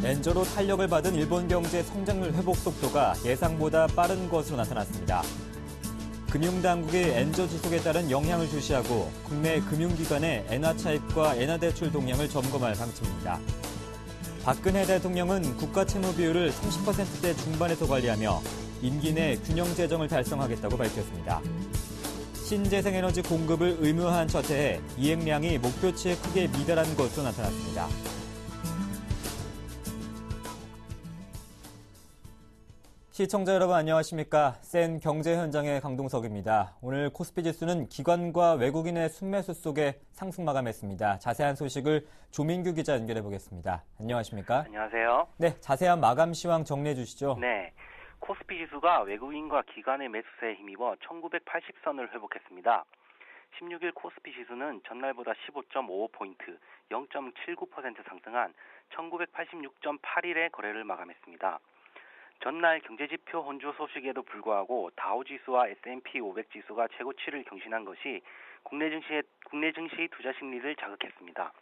엔저로 탄력을 받은 일본 경제 성장률 회복 속도가 예상보다 빠른 것으로 나타났습니다. 금융당국이 엔저 지속에 따른 영향을 주시하고 국내 금융기관의 엔화 차입과 엔화 대출 동향을 점검할 방침입니다. 박근혜 대통령은 국가 채무 비율을 30%대 중반에서 관리하며 임기 내 균형 재정을 달성하겠다고 밝혔습니다. 신재생에너지 공급을 의무화한 첫해에 이행량이 목표치에 크게 미달한 것으로 나타났습니다. 시청자 여러분 안녕하십니까? 센 경제 현장의 강동석입니다. 오늘 코스피 지수는 기관과 외국인의 순매수 속에 상승 마감했습니다. 자세한 소식을 조민규 기자 연결해 보겠습니다. 안녕하십니까? 안녕하세요. 네, 자세한 마감 시황 정리해 주시죠. 네, 코스피 지수가 외국인과 기관의 매수세에 힘입어 1980선을 회복했습니다. 16일 코스피 지수는 전날보다 15.55포인트, 0.79% 상승한 1986.81의 거래를 마감했습니다. 전날 경제지표 혼조 소식에도 불구하고 다우지수와 S&P 500지수가 최고치를 경신한 것이 국내 증시의 투자 심리를 자극했습니다.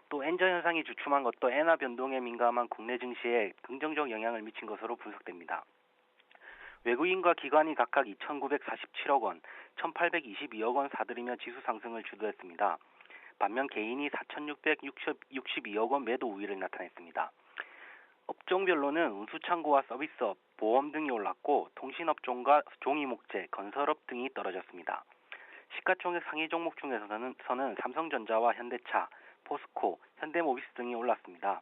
또 엔저 현상이 주춤한 것도 엔화 변동에 민감한 국내 증시에 긍정적 영향을 미친 것으로 분석됩니다. 외국인과 기관이 각각 2,947억 원, 1,822억 원 사들이며 지수 상승을 주도했습니다. 반면 개인이 4,662억 원 매도 우위를 나타냈습니다. 업종별로는 운수창고와 서비스업, 보험 등이 올랐고 통신업종과 종이목재, 건설업 등이 떨어졌습니다. 시가총액 상위 종목 중에서는 삼성전자와 현대차, 포스코, 현대모비스 등이 올랐습니다.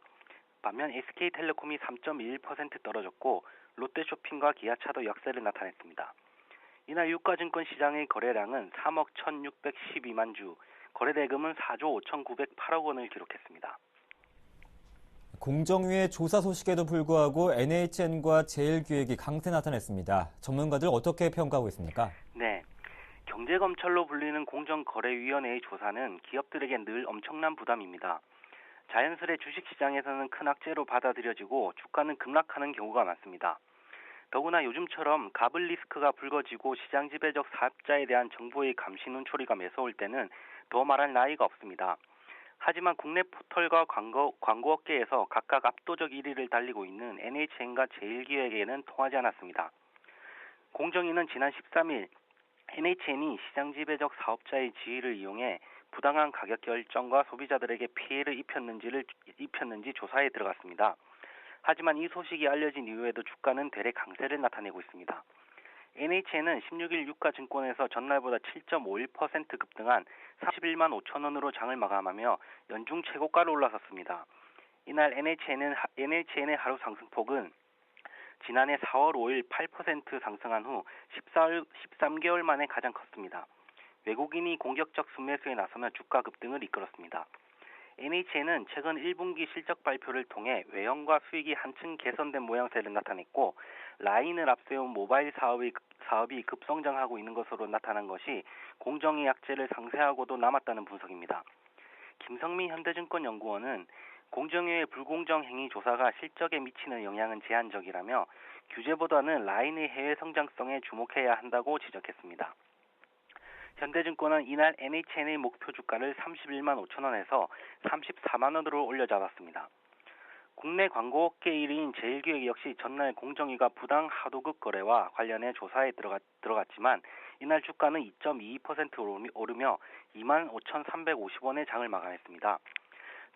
반면 SK텔레콤이 3.21% 떨어졌고 롯데쇼핑과 기아차도 약세를 나타냈습니다. 이날 유가증권 시장의 거래량은 3억 1,612만 주, 거래대금은 4조 5,908억 원을 기록했습니다. 공정위의 조사 소식에도 불구하고 NHN과 제일기획이 강세 나타냈습니다. 전문가들 어떻게 평가하고 있습니까? 네, 경제검찰로 불리는 공정거래위원회의 조사는 기업들에게 늘 엄청난 부담입니다. 자연스레 주식시장에서는 큰 악재로 받아들여지고 주가는 급락하는 경우가 많습니다. 더구나 요즘처럼 가불 리스크가 불거지고 시장 지배적 사업자에 대한 정부의 감시 눈초리가 매서울 때는 더 말할 나위가 없습니다. 하지만 국내 포털과 광고업계에서 각각 압도적 1위를 달리고 있는 NHN과 제일기획에는 통하지 않았습니다. 공정위는 지난 13일 NHN이 시장 지배적 사업자의 지위를 이용해 부당한 가격 결정과 소비자들에게 피해를 입혔는지 조사에 들어갔습니다. 하지만 이 소식이 알려진 이후에도 주가는 대래 강세를 나타내고 있습니다. NHN은 16일 유가증권에서 전날보다 7.51% 급등한 31만 5천 원으로 장을 마감하며 연중 최고가로 올라섰습니다. 이날 NHN의 하루 상승폭은 지난해 4월 5일 8% 상승한 후 13개월 만에 가장 컸습니다. 외국인이 공격적 순매수에 나서며 주가 급등을 이끌었습니다. NHN은 최근 1분기 실적 발표를 통해 외형과 수익이 한층 개선된 모양새를 나타냈고 라인을 앞세운 모바일 사업이 급성장하고 있는 것으로 나타난 것이 공정위 약재를 상쇄하고도 남았다는 분석입니다. 김성민 현대증권 연구원은 공정위의 불공정 행위 조사가 실적에 미치는 영향은 제한적이라며 규제보다는 라인의 해외 성장성에 주목해야 한다고 지적했습니다. 현대증권은 이날 NHN의 목표 주가를 31만 5천 원에서 34만 원으로 올려잡았습니다. 국내 광고업계 1위인 제일기획 역시 전날 공정위가 부당 하도급 거래와 관련해 조사에 들어갔지만 이날 주가는 2.22% 오르며 2만 5,350원의 장을 마감했습니다.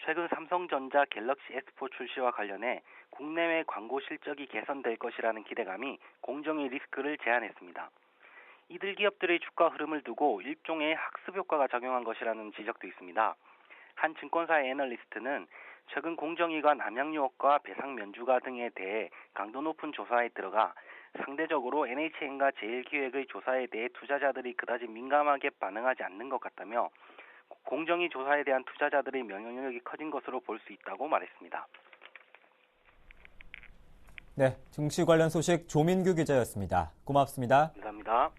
최근 삼성전자 갤럭시 S4 출시와 관련해 국내외 광고 실적이 개선될 것이라는 기대감이 공정위 리스크를 제한했습니다. 이들 기업들의 주가 흐름을 두고 일종의 학습 효과가 작용한 것이라는 지적도 있습니다. 한 증권사의 애널리스트는 최근 공정위가 남양 유혹과 배상 면주가 등에 대해 강도 높은 조사에 들어가 상대적으로 NHN과 제일기획의 조사에 대해 투자자들이 그다지 민감하게 반응하지 않는 것 같다며 공정위 조사에 대한 투자자들의 영향력이 커진 것으로 볼 수 있다고 말했습니다. 네, 증시 관련 소식 조민규 기자였습니다. 고맙습니다. 감사합니다.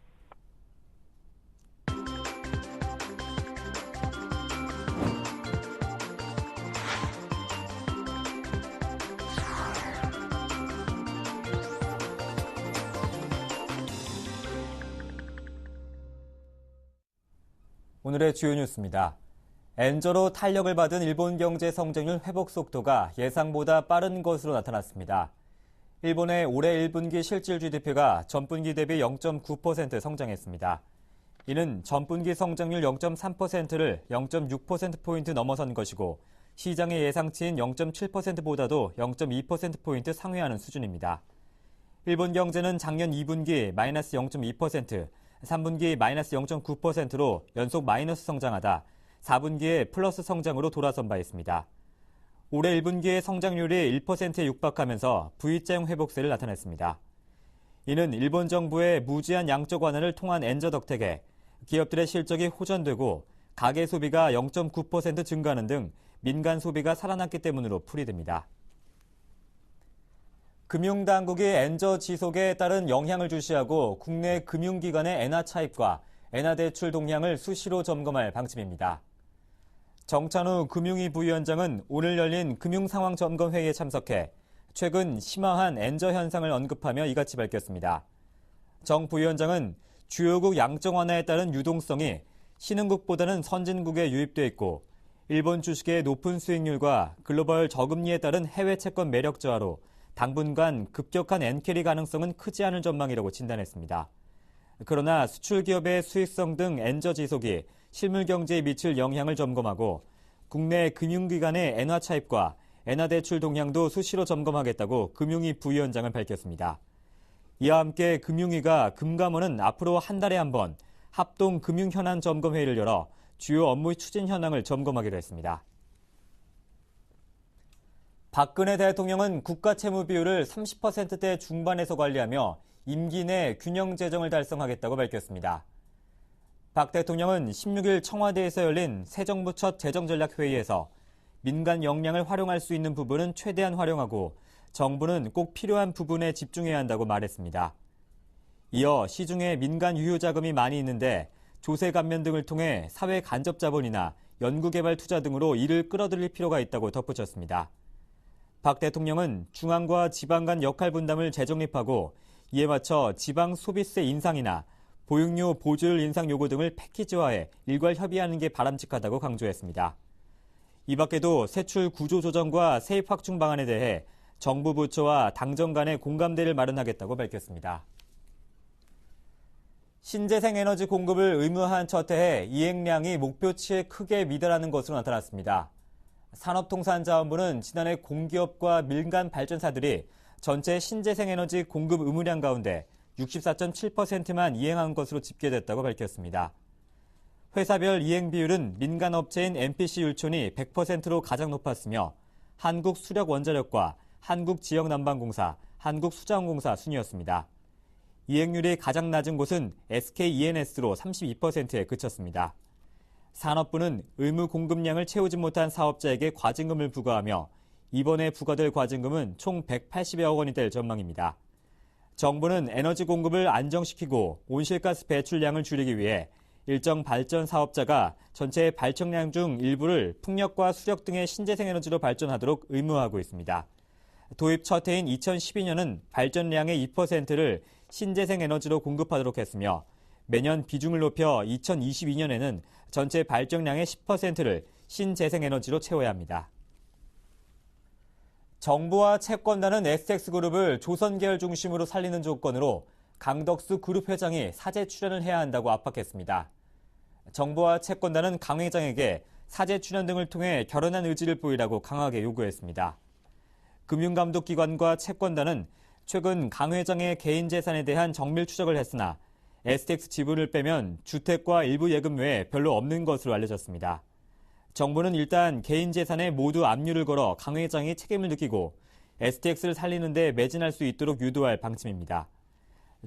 오늘의 주요 뉴스입니다. 엔저로 탄력을 받은 일본 경제 성장률 회복 속도가 예상보다 빠른 것으로 나타났습니다. 일본의 올해 1분기 실질 GDP가 전분기 대비 0.9% 성장했습니다. 이는 전분기 성장률 0.3%를 0.6%포인트 넘어선 것이고 시장의 예상치인 0.7%보다도 0.2%포인트 상회하는 수준입니다. 일본 경제는 작년 2분기 마이너스 0.2%, 3분기 마이너스 0.9%로 연속 마이너스 성장하다 4분기에 플러스 성장으로 돌아선 바 있습니다. 올해 1분기의 성장률이 1%에 육박하면서 V자형 회복세를 나타냈습니다. 이는 일본 정부의 무제한 양적 완화를 통한 엔저 덕택에 기업들의 실적이 호전되고 가계 소비가 0.9% 증가하는 등 민간 소비가 살아났기 때문으로 풀이됩니다. 금융당국이 엔저 지속에 따른 영향을 주시하고 국내 금융기관의 엔화 차입과 엔화 대출 동향을 수시로 점검할 방침입니다. 정찬우 금융위 부위원장은 오늘 열린 금융상황점검회의에 참석해 최근 심화한 엔저 현상을 언급하며 이같이 밝혔습니다. 정 부위원장은 주요국 양적 완화에 따른 유동성이 신흥국보다는 선진국에 유입돼 있고 일본 주식의 높은 수익률과 글로벌 저금리에 따른 해외 채권 매력 저하로 당분간 급격한 엔캐리 가능성은 크지 않을 전망이라고 진단했습니다. 그러나 수출 기업의 수익성 등 엔저 지속이 실물 경제에 미칠 영향을 점검하고 국내 금융기관의 엔화 차입과 엔화 대출 동향도 수시로 점검하겠다고 금융위 부위원장은 밝혔습니다. 이와 함께 금융위가 금감원은 앞으로 한 달에 한 번 합동 금융현안 점검회의를 열어 주요 업무 추진 현황을 점검하기로 했습니다. 박근혜 대통령은 국가 채무 비율을 30%대 중반에서 관리하며 임기 내 균형 재정을 달성하겠다고 밝혔습니다. 박 대통령은 16일 청와대에서 열린 새 정부 첫 재정전략회의에서 민간 역량을 활용할 수 있는 부분은 최대한 활용하고 정부는 꼭 필요한 부분에 집중해야 한다고 말했습니다. 이어 시중에 민간 유효 자금이 많이 있는데 조세 감면 등을 통해 사회 간접 자본이나 연구개발 투자 등으로 이를 끌어들일 필요가 있다고 덧붙였습니다. 박 대통령은 중앙과 지방 간 역할 분담을 재정립하고 이에 맞춰 지방 소비세 인상이나 보육료 보조율 인상 요구 등을 패키지화해 일괄 협의하는 게 바람직하다고 강조했습니다. 이 밖에도 세출 구조 조정과 세입 확충 방안에 대해 정부 부처와 당정 간의 공감대를 마련하겠다고 밝혔습니다. 신재생 에너지 공급을 의무화한 첫 해에 이행량이 목표치에 크게 미달하는 것으로 나타났습니다. 산업통상자원부는 지난해 공기업과 민간 발전사들이 전체 신재생 에너지 공급 의무량 가운데 64.7%만 이행한 것으로 집계됐다고 밝혔습니다. 회사별 이행 비율은 민간 업체인 MPC 율촌이 100%로 가장 높았으며 한국수력원자력과 한국지역난방공사, 한국수자원공사 순이었습니다. 이행률이 가장 낮은 곳은 SKENS로 32%에 그쳤습니다. 산업부는 의무 공급량을 채우지 못한 사업자에게 과징금을 부과하며 이번에 부과될 과징금은 총 180여억 원이 될 전망입니다. 정부는 에너지 공급을 안정시키고 온실가스 배출량을 줄이기 위해 일정 발전 사업자가 전체 발전량 중 일부를 풍력과 수력 등의 신재생 에너지로 발전하도록 의무화하고 있습니다. 도입 첫 해인 2012년은 발전량의 2%를 신재생 에너지로 공급하도록 했으며 매년 비중을 높여 2022년에는 전체 발전량의 10%를 신재생 에너지로 채워야 합니다. 정부와 채권단은 STX그룹을 조선계열 중심으로 살리는 조건으로 강덕수 그룹 회장이 사제 출연을 해야 한다고 압박했습니다. 정부와 채권단은 강 회장에게 사제 출연 등을 통해 결연한 의지를 보이라고 강하게 요구했습니다. 금융감독기관과 채권단은 최근 강 회장의 개인 재산에 대한 정밀 추적을 했으나 STX 지분을 빼면 주택과 일부 예금 외에 별로 없는 것으로 알려졌습니다. 정부는 일단 개인 재산에 모두 압류를 걸어 강 회장이 책임을 느끼고 STX를 살리는 데 매진할 수 있도록 유도할 방침입니다.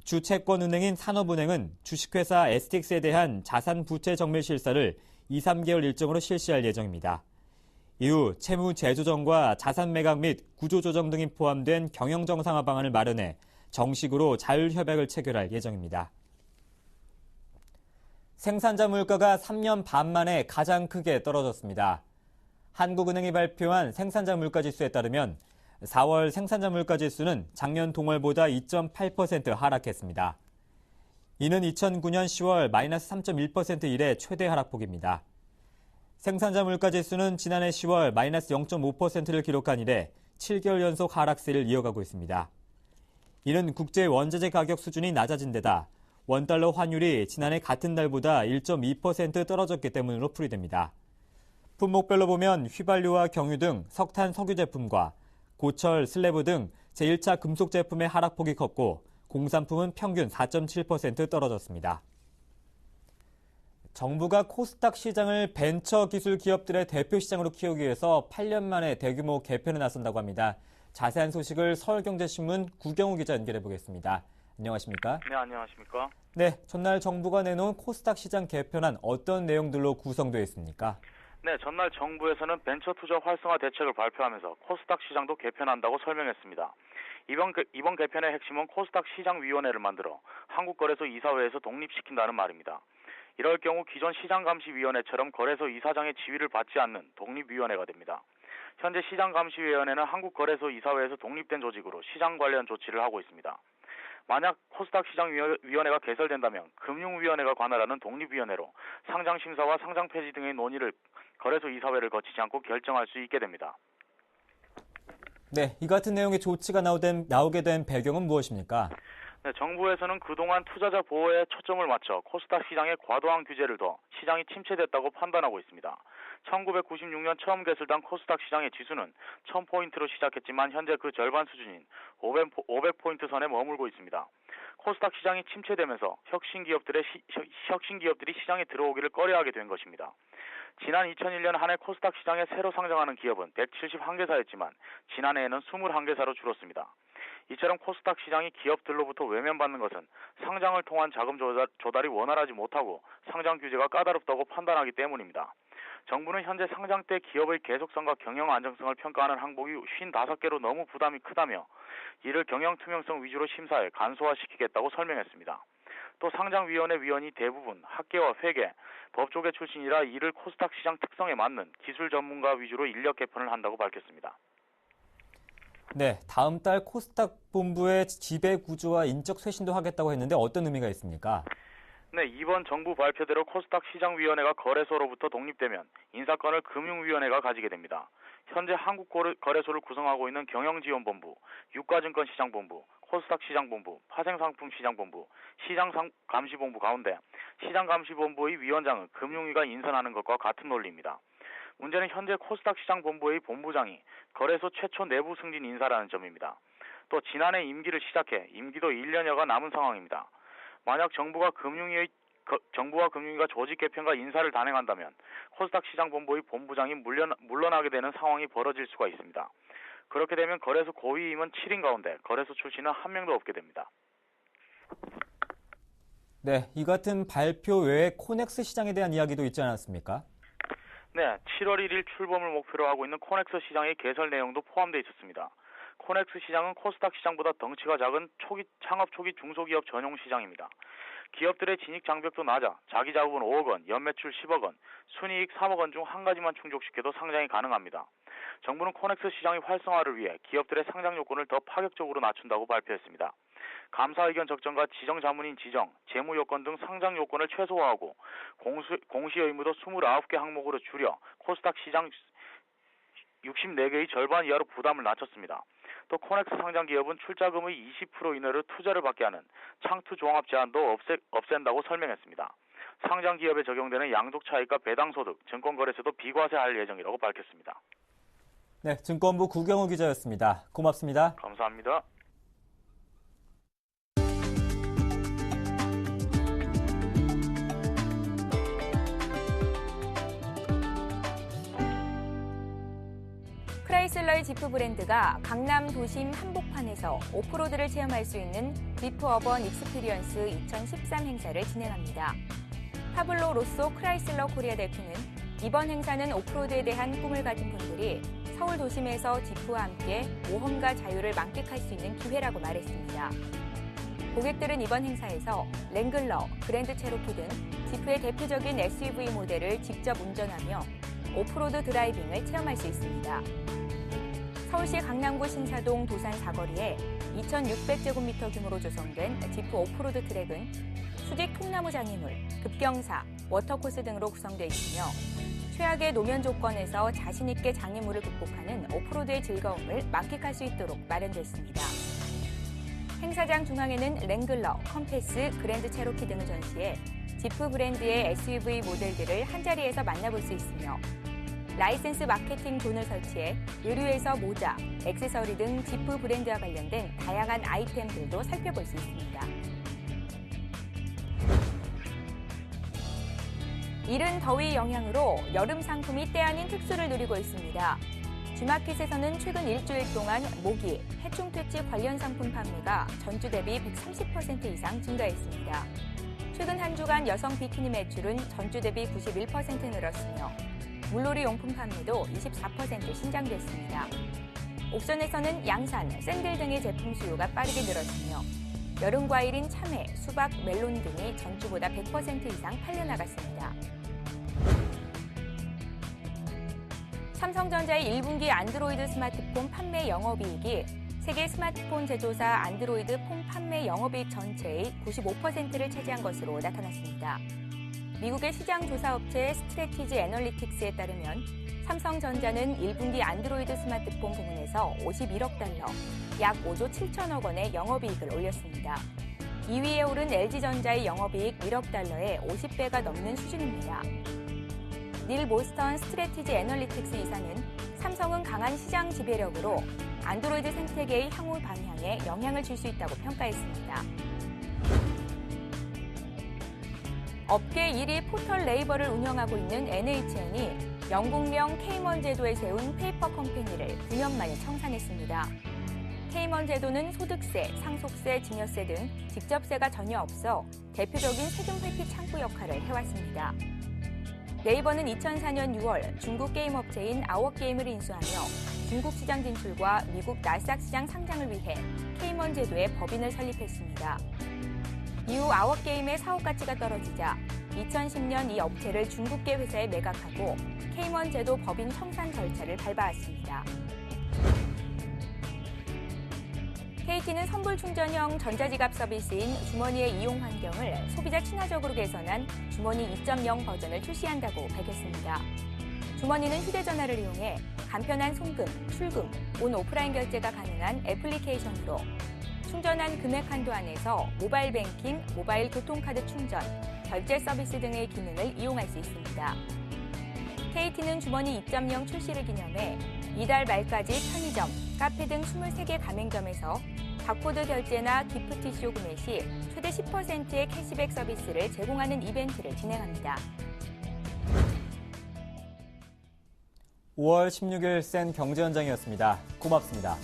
주채권은행인 산업은행은 주식회사 STX에 대한 자산 부채 정밀 실사를 2-3개월 일정으로 실시할 예정입니다. 이후 채무 재조정과 자산 매각 및 구조 조정 등이 포함된 경영 정상화 방안을 마련해 정식으로 자율협약을 체결할 예정입니다. 생산자 물가가 3년 반 만에 가장 크게 떨어졌습니다. 한국은행이 발표한 생산자 물가 지수에 따르면 4월 생산자 물가 지수는 작년 동월보다 2.8% 하락했습니다. 이는 2009년 10월 마이너스 3.1% 이래 최대 하락폭입니다. 생산자 물가지수는 지난해 10월 마이너스 0.5%를 기록한 이래 7개월 연속 하락세를 이어가고 있습니다. 이는 국제 원자재 가격 수준이 낮아진 데다 원달러 환율이 지난해 같은 달보다 1.2% 떨어졌기 때문으로 풀이됩니다. 품목별로 보면 휘발유와 경유 등 석탄, 석유 제품과 고철, 슬래브 등 제1차 금속 제품의 하락폭이 컸고 공산품은 평균 4.7% 떨어졌습니다. 정부가 코스닥 시장을 벤처 기술 기업들의 대표 시장으로 키우기 위해서 8년 만에 대규모 개편에 나선다고 합니다. 자세한 소식을 서울경제신문 구경우 기자 연결해 보겠습니다. 안녕하십니까? 네, 안녕하십니까? 네, 전날 정부가 내놓은 코스닥 시장 개편안 어떤 내용들로 구성되어 있습니까? 네, 전날 정부에서는 벤처 투자 활성화 대책을 발표하면서 코스닥 시장도 개편한다고 설명했습니다. 이번 개편의 핵심은 코스닥 시장위원회를 만들어 한국거래소 이사회에서 독립시킨다는 말입니다. 이럴 경우 기존 시장감시위원회처럼 거래소 이사장의 지위를 받지 않는 독립위원회가 됩니다. 현재 시장감시위원회는 한국거래소 이사회에서 독립된 조직으로 시장 관련 조치를 하고 있습니다. 만약 코스닥 시장위원회가 개설된다면 금융위원회가 관할하는 독립위원회로 상장심사와 상장 폐지 등의 논의를 거래소 이사회를 거치지 않고 결정할 수 있게 됩니다. 네, 이 같은 내용의 조치가 나오게 된 배경은 무엇입니까? 네, 정부에서는 그동안 투자자 보호에 초점을 맞춰 코스닥 시장에 과도한 규제를 둬 시장이 침체됐다고 판단하고 있습니다. 1996년 처음 개설된 코스닥 시장의 지수는 1000포인트로 시작했지만 현재 그 절반 수준인 500포인트 선에 머물고 있습니다. 코스닥 시장이 침체되면서 혁신기업들이 시장에 들어오기를 꺼려하게 된 것입니다. 지난 2001년 한 해 코스닥 시장에 새로 상장하는 기업은 171개사였지만 지난해에는 21개사로 줄었습니다. 이처럼 코스닥 시장이 기업들로부터 외면받는 것은 상장을 통한 자금 조달이 원활하지 못하고 상장 규제가 까다롭다고 판단하기 때문입니다. 정부는 현재 상장 때 기업의 계속성과 경영 안정성을 평가하는 항목이 55개로 너무 부담이 크다며 이를 경영 투명성 위주로 심사해 간소화시키겠다고 설명했습니다. 또 상장위원회 위원이 대부분 학계와 회계, 법조계 출신이라 이를 코스닥 시장 특성에 맞는 기술 전문가 위주로 인력 개편을 한다고 밝혔습니다. 네, 다음 달 코스닥 본부의 지배 구조와 인적 쇄신도 하겠다고 했는데 어떤 의미가 있습니까? 네, 이번 정부 발표대로 코스닥 시장위원회가 거래소로부터 독립되면 인사권을 금융위원회가 가지게 됩니다. 현재 한국거래소를 구성하고 있는 경영지원본부, 유가증권시장본부, 코스닥 시장본부, 파생상품시장본부, 시장감시본부 가운데 시장감시본부의 위원장은 금융위가 인선하는 것과 같은 논리입니다. 문제는 현재 코스닥 시장본부의 본부장이 거래소 최초 내부 승진 인사라는 점입니다. 또 지난해 임기를 시작해 임기도 1년여가 남은 상황입니다. 만약 정부와 금융위가 조직 개편과 인사를 단행한다면 코스닥 시장본부의 본부장이 물러나게 되는 상황이 벌어질 수가 있습니다. 그렇게 되면 거래소 고위임원 7인 가운데 거래소 출신은 한 명도 없게 됩니다. 네, 이 같은 발표 외에 코넥스 시장에 대한 이야기도 있지 않았습니까? 네, 7월 1일 출범을 목표로 하고 있는 코넥스 시장의 개설 내용도 포함되어 있었습니다. 코넥스 시장은 코스닥 시장보다 덩치가 작은 창업 초기 중소기업 전용 시장입니다. 기업들의 진입 장벽도 낮아 자기 자본 5억 원, 연매출 10억 원, 순이익 3억 원 중 한 가지만 충족시켜도 상장이 가능합니다. 정부는 코넥스 시장의 활성화를 위해 기업들의 상장 요건을 더 파격적으로 낮춘다고 발표했습니다. 감사 의견 적정과 지정 자문인 지정, 재무 요건 등 상장 요건을 최소화하고 공시 의무도 29개 항목으로 줄여 코스닥 시장 64개의 절반 이하로 부담을 낮췄습니다. 또 코넥스 상장 기업은 출자금의 20% 이내로 투자를 받게 하는 창투 종합 제한도 없앤다고 설명했습니다. 상장 기업에 적용되는 양도차익과 배당소득, 증권거래세도 비과세할 예정이라고 밝혔습니다. 네, 증권부 구경우 기자였습니다. 고맙습니다. 감사합니다. 크라이슬러의 지프 브랜드가 강남 도심 한복판에서 오프로드를 체험할 수 있는 지프 어번 익스피리언스 2013 행사를 진행합니다. 파블로 로쏘 크라이슬러 코리아 대표는 이번 행사는 오프로드에 대한 꿈을 가진 분들이 서울 도심에서 지프와 함께 모험과 자유를 만끽할 수 있는 기회라고 말했습니다. 고객들은 이번 행사에서 랭글러, 그랜드 체로키 등 지프의 대표적인 SUV 모델을 직접 운전하며 오프로드 드라이빙을 체험할 수 있습니다. 서울시 강남구 신사동 도산 사거리에 2,600제곱미터 규모로 조성된 지프 오프로드 트랙은 수직 통나무 장애물, 급경사, 워터코스 등으로 구성되어 있으며 최악의 노면 조건에서 자신 있게 장애물을 극복하는 오프로드의 즐거움을 만끽할 수 있도록 마련됐습니다. 행사장 중앙에는 랭글러, 컴패스, 그랜드 체로키 등을 전시해 지프 브랜드의 SUV 모델들을 한자리에서 만나볼 수 있으며 라이센스 마케팅 존을 설치해 의류에서 모자, 액세서리 등 지프 브랜드와 관련된 다양한 아이템들도 살펴볼 수 있습니다. 이른 더위 영향으로 여름 상품이 때 아닌 특수를 누리고 있습니다. G마켓에서는 최근 일주일 동안 모기, 해충퇴치 관련 상품 판매가 전주 대비 130% 이상 증가했습니다. 최근 한 주간 여성 비키니 매출은 전주 대비 91% 늘었으며 물놀이 용품 판매도 24% 신장됐습니다. 옥션에서는 양산, 샌들 등의 제품 수요가 빠르게 늘었으며 여름 과일인 참외, 수박, 멜론 등이 전주보다 100% 이상 팔려나갔습니다. 삼성전자의 1분기 안드로이드 스마트폰 판매 영업이익이 세계 스마트폰 제조사 안드로이드 폰 판매 영업이익 전체의 95%를 차지한 것으로 나타났습니다. 미국의 시장 조사업체 스트래티지 애널리틱스에 따르면 삼성전자는 1분기 안드로이드 스마트폰 부문에서 51억 달러, 약 5조 7천억 원의 영업이익을 올렸습니다. 2위에 오른 LG전자의 영업이익 1억 달러에 50배가 넘는 수준입니다. 닐 보스턴 스트래티지 애널리틱스 이사는 삼성은 강한 시장 지배력으로 안드로이드 생태계의 향후 방향에 영향을 줄 수 있다고 평가했습니다. 업계 1위 포털 네이버를 운영하고 있는 NHN이 영국령 케이먼 제도에 세운 페이퍼 컴퍼니를 9년 만에 청산했습니다. 케이먼 제도는 소득세, 상속세, 증여세 등 직접세가 전혀 없어 대표적인 세금 회피 창구 역할을 해왔습니다. 네이버는 2004년 6월 중국 게임 업체인 아워게임을 인수하며 중국 시장 진출과 미국 나스닥 시장 상장을 위해 케이먼 제도의 법인을 설립했습니다. 이후 아워게임의 사업 가치가 떨어지자 2010년 이 업체를 중국계 회사에 매각하고 케이먼 제도 법인 청산 절차를 밟아왔습니다. KT는 선불 충전형 전자지갑 서비스인 주머니의 이용 환경을 소비자 친화적으로 개선한 주머니 2.0 버전을 출시한다고 밝혔습니다. 주머니는 휴대전화를 이용해 간편한 송금, 출금, 온 오프라인 결제가 가능한 애플리케이션으로 충전한 금액 한도 안에서 모바일 뱅킹, 모바일 교통카드 충전, 결제 서비스 등의 기능을 이용할 수 있습니다. KT는 주머니 2.0 출시를 기념해 이달 말까지 편의점, 카페 등 23개 가맹점에서 바코드 결제나 기프티쇼 구매 시 최대 10%의 캐시백 서비스를 제공하는 이벤트를 진행합니다. 5월 16일 센 경제 현장이었습니다. 고맙습니다.